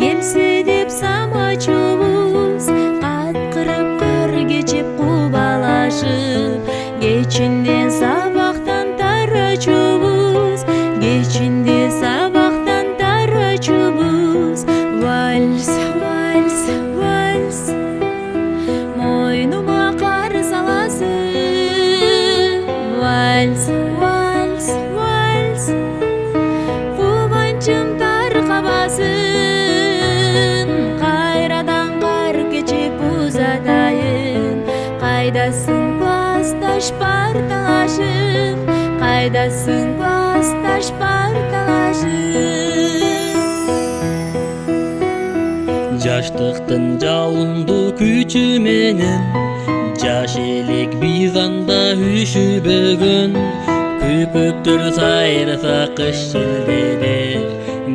келсе деп самочубуз, каткырып кыр кечип кубалашып, кечинде сабактан тарачубуз, кечинде сабактан тарачубуз. Вальс, вальс, вальс, мойнума кар саласың. Вальс, вальс, вальс, кубанчым таркабасын. Кайрадан кар кечип узатайын, кайдасың классташ парталашым, кайдасың классташ парталашым. Жаштыктын жалынду күчү менен жаш элек биз анда үшүбөгөн. Көпөктөр сайраса кыш желдеде,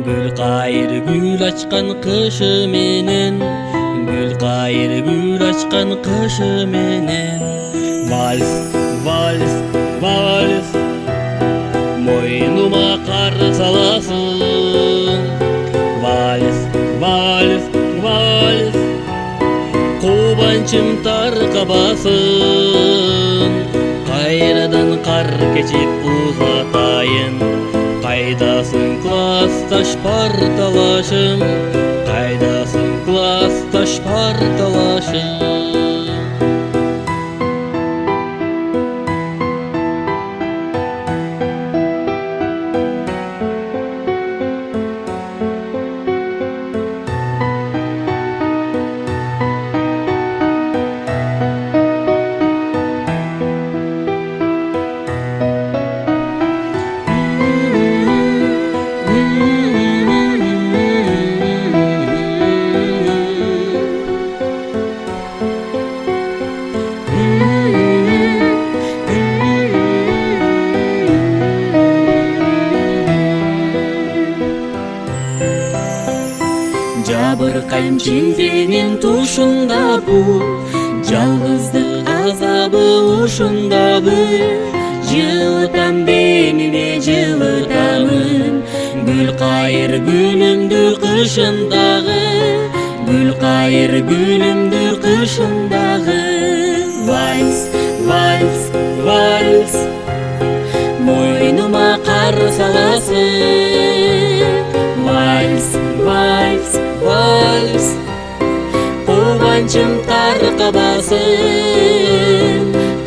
гүл кайыр гүл ачкан кышы менен, гүл кайыр гүл ачкан кышы менен. Вальс, вальс, вальс, мойнума кар саласың. Вальс, вальс, вальс, кубанчым таркабасын. Кайрадан кар кечип узатайын, кайдасың классташ парталашым, кайдасың классташ парталашым. Жабыркайм шилтенин тушундабы, жалгыздык азабы ушундабы. Жылытам демиме жылытамын, гүл кайыр гүлүмдү кышындагы, гүл кайыр гүлүмдү кышындагы. Вальс, вальс, вальс, мойнума кар саласың. Вальс, вальс, вальс, кубанчым таркабасын.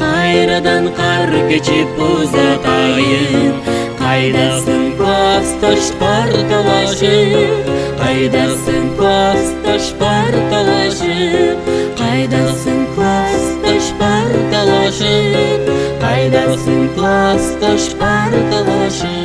Кайрадан кар кечип узатайын, кайдасың классташ парталашым, кайдасың классташ парталашым, кайдасың классташ парталашым, кайдасың классташ парталашым.